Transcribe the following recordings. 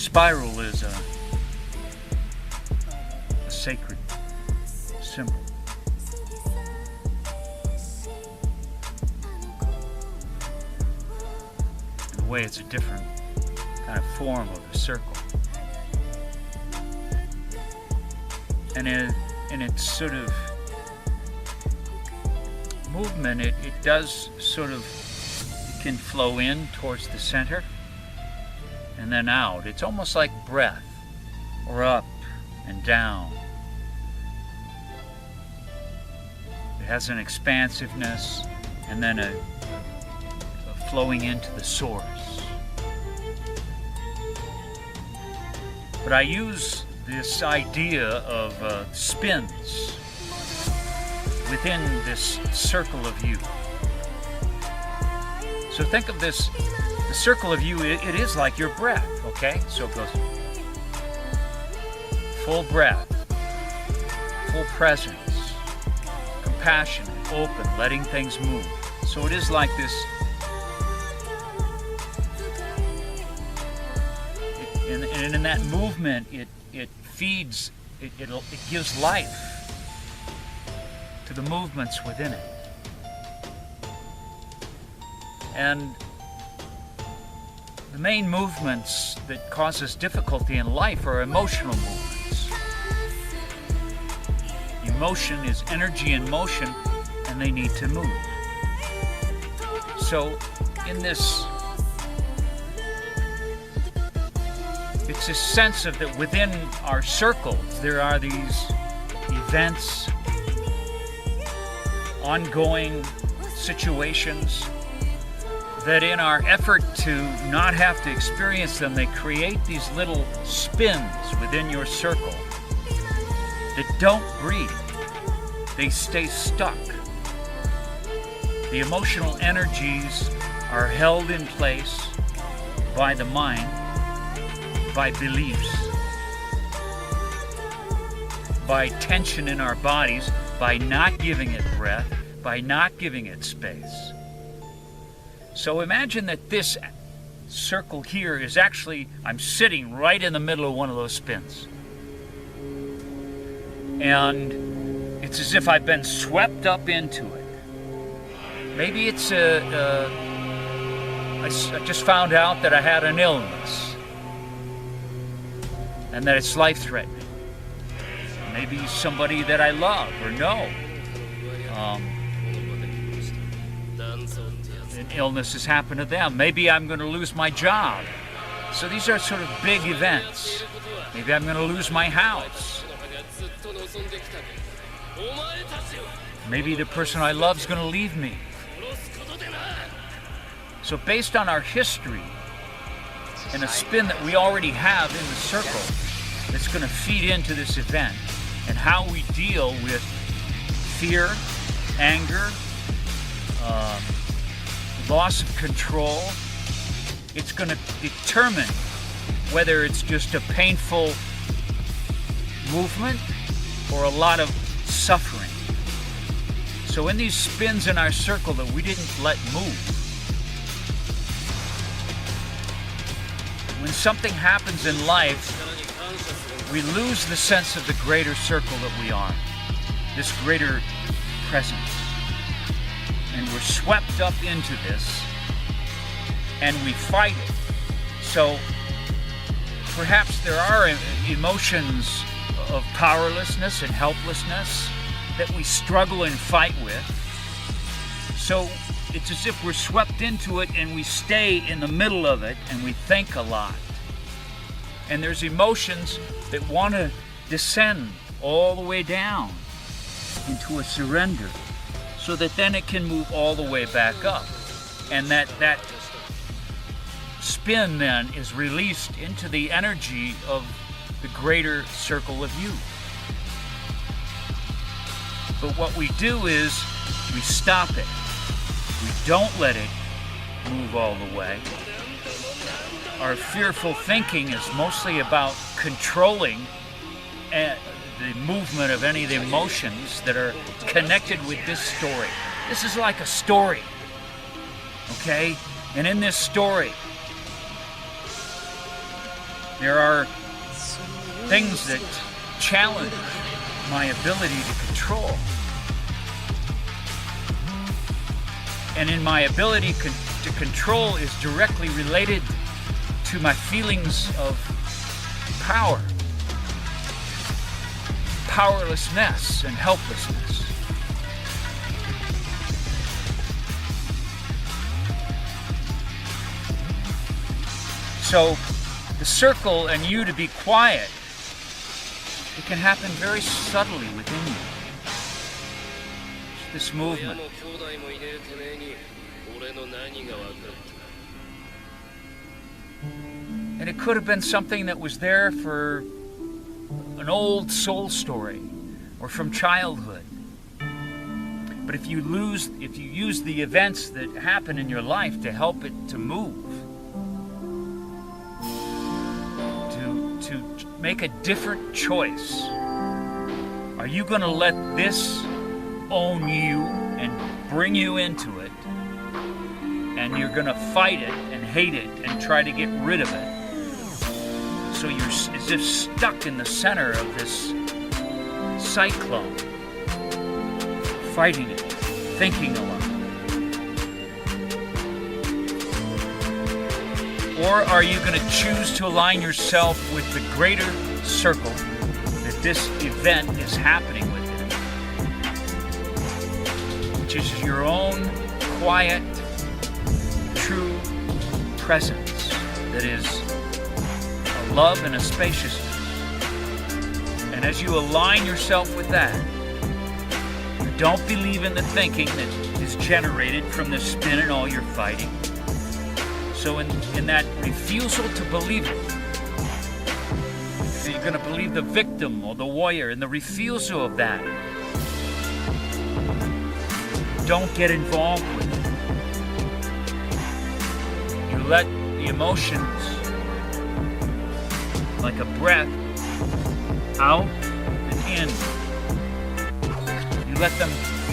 spiral is a sacred symbol. In a way, it's a different kind of form of a circle. And in its sort of movement, it does sort of, it can flow in towards the center and then out. It's almost like breath, or up and down. It has an expansiveness and then a flowing into the source. But I use this idea of spins within this circle of you. So think of this, the circle of you, it is like your breath, okay? So it goes full breath, full presence, compassionate, open, letting things move. So it is like this, and in that movement, it feeds, it gives life to the movements within it. And the main movements that cause us difficulty in life are emotional movements. Emotion is energy in motion, and they need to move. So in this, it's a sense of that within our circles there are these events, ongoing situations, that in our effort to not have to experience them, they create these little spins within your circle that don't breathe. They stay stuck. The emotional energies are held in place by the mind, by beliefs, by tension in our bodies, by not giving it breath, by not giving it space. So imagine that this circle here is actually, I'm sitting right in the middle of one of those spins. And it's as if I've been swept up into it. Maybe it's I just found out that I had an illness and that it's life-threatening. Maybe somebody that I love or know. An illness has happened to them. Maybe I'm going to lose my job. So these are sort of big events. Maybe I'm going to lose my house. Maybe the person I love is going to leave me. So based on our history and a spin that we already have in the circle, that's going to feed into this event, and how we deal with fear, anger, loss of control, it's going to determine whether it's just a painful movement or a lot of suffering. So in these spins in our circle that we didn't let move, when something happens in life, we lose the sense of the greater circle that we are, this greater presence. And we're swept up into this, and we fight it. So perhaps there are emotions of powerlessness and helplessness that we struggle and fight with. So it's as if we're swept into it and we stay in the middle of it and we think a lot. And there's emotions that want to descend all the way down into a surrender, so that then it can move all the way back up. And that spin then is released into the energy of the greater circle of you. But what we do is we stop it. We don't let it move all the way. Our fearful thinking is mostly about controlling the movement of any of the emotions that are connected with this story. This is like a story, okay? And in this story, There are things that challenge my ability to control. And in my ability to control is directly related to my feelings of power, powerlessness, and helplessness. So the circle and you to be quiet, it can happen very subtly within you. This movement. And it could have been something that was there for an old soul story or from childhood. But if you use the events that happen in your life to help it to move, to make a different choice, are you going to let this own you and bring you into it, and you're going to fight it and hate it and try to get rid of it? So you're as if stuck in the center of this cyclone, fighting it, thinking a lot. Or are you going to choose to align yourself with the greater circle that this event is happening within, which is your own quiet, true presence that is a love and a spaciousness. And as you align yourself with that, you don't believe in the thinking that is generated from the spin and all your fighting. So in that refusal to believe it, so you're going to believe the victim or the warrior, and the refusal of that, don't get involved with it. You let the emotions, like a breath, out and in. You let them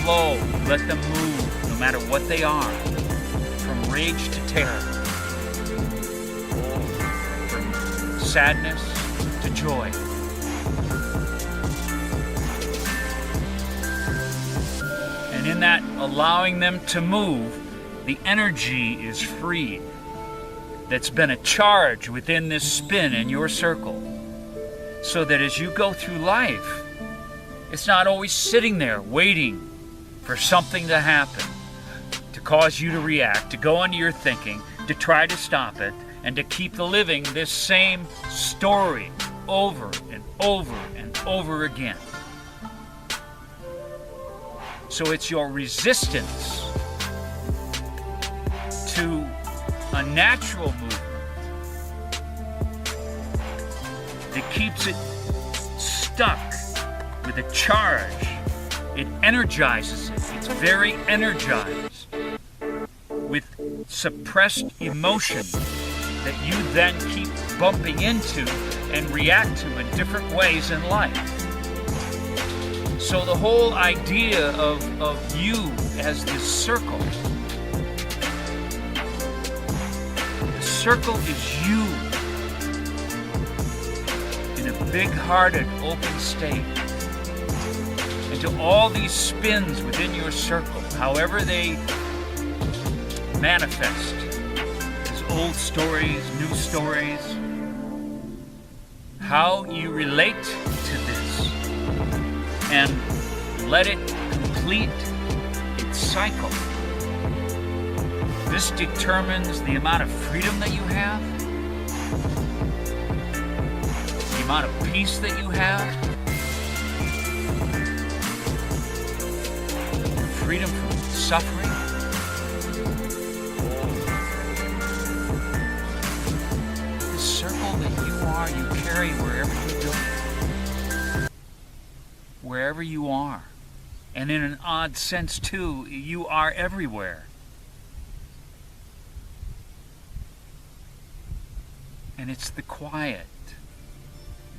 flow, you let them move, no matter what they are, from rage to terror, from sadness to joy. And in that allowing them to move, the energy is freed. That's been a charge within this spin in your circle. So that as you go through life, it's not always sitting there waiting for something to happen, to cause you to react, to go into your thinking, to try to stop it, and to keep living this same story over and over and over again. So it's your resistance to a natural movement that keeps it stuck with a charge. It energizes it. It's very energized with suppressed emotion that you then keep bumping into and react to in different ways in life. So the whole idea of you as this circle, the circle is you in a big-hearted, open state. And to all these spins within your circle, however they manifest as old stories, new stories, how you relate to this and let it complete its cycle. This determines the amount of freedom that you have, the amount of peace that you have, freedom from suffering. The circle that you are, you carry wherever you go. Wherever you are. And in an odd sense, too, you are everywhere. And it's the quiet.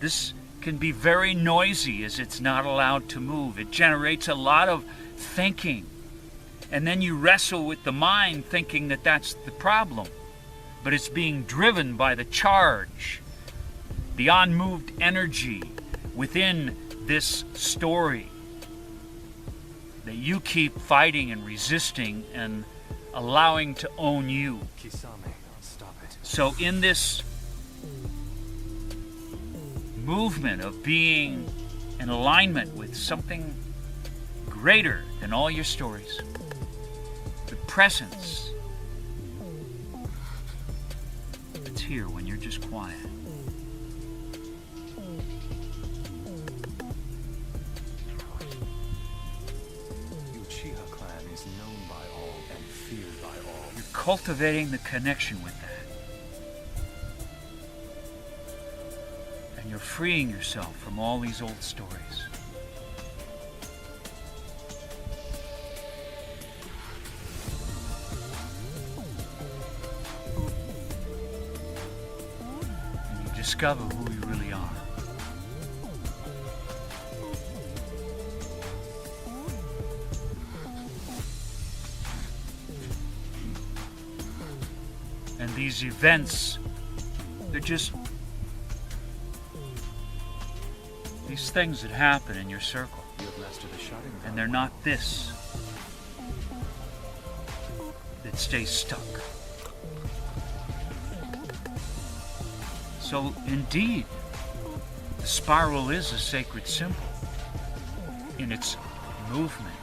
This can be very noisy as it's not allowed to move. It generates a lot of thinking. And then you wrestle with the mind thinking that that's the problem. But it's being driven by the charge the unmoved energy within this story that you keep fighting and resisting and allowing to own you. Stop it. So in this movement of being in alignment with something greater than all your stories, the presence, it's here when you're just quiet. Uchiha clan is known by all and feared by all. You're cultivating the connection with that. And you're freeing yourself from all these old stories. And you discover who you really are. And these events, they're just these things that happen in your circle. You have mastered the shotting. And they're not this that stays stuck. So indeed, the spiral is a sacred symbol in its movement.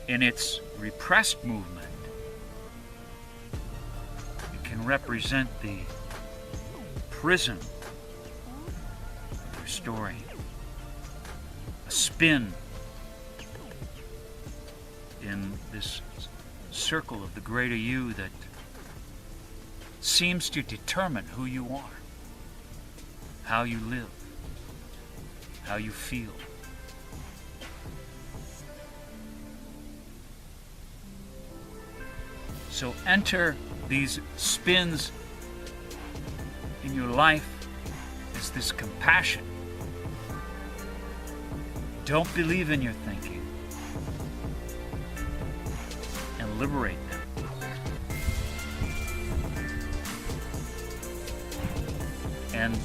In its repressed movement, it can represent the prism of your story, a spin in this circle of the greater you that seems to determine who you are, how you live, how you feel. So enter these spins in your life as this compassion. Don't believe in your thinking and liberate them. And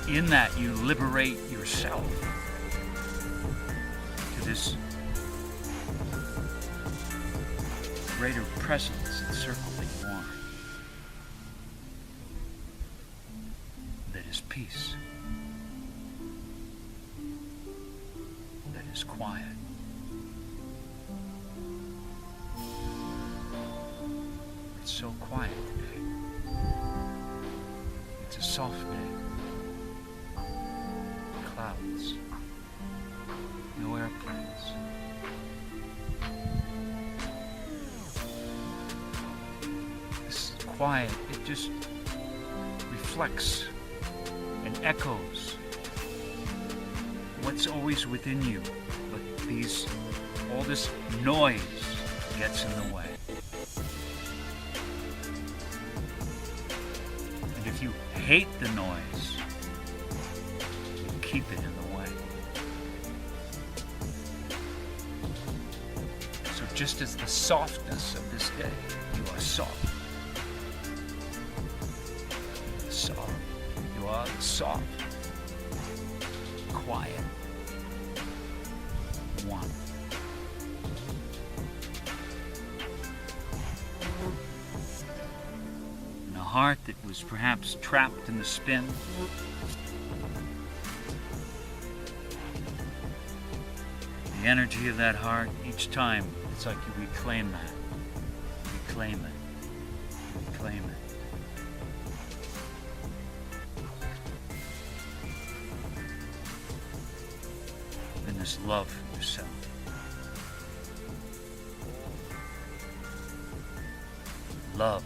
in that you liberate yourself to this greater presence and circle that you are. That is peace. That is quiet. It's so quiet today. It's a soft day. Clouds. No airplanes. Quiet, it just reflects and echoes what's always within you, but all this noise gets in the way. And if you hate the noise, you keep it in the way. So just as the softness of this day, you are soft. Soft. You are soft, quiet, one. And a heart that was perhaps trapped in the spin, the energy of that heart, each time, it's like you reclaim that. Reclaim it. Reclaim it. This love for yourself. Love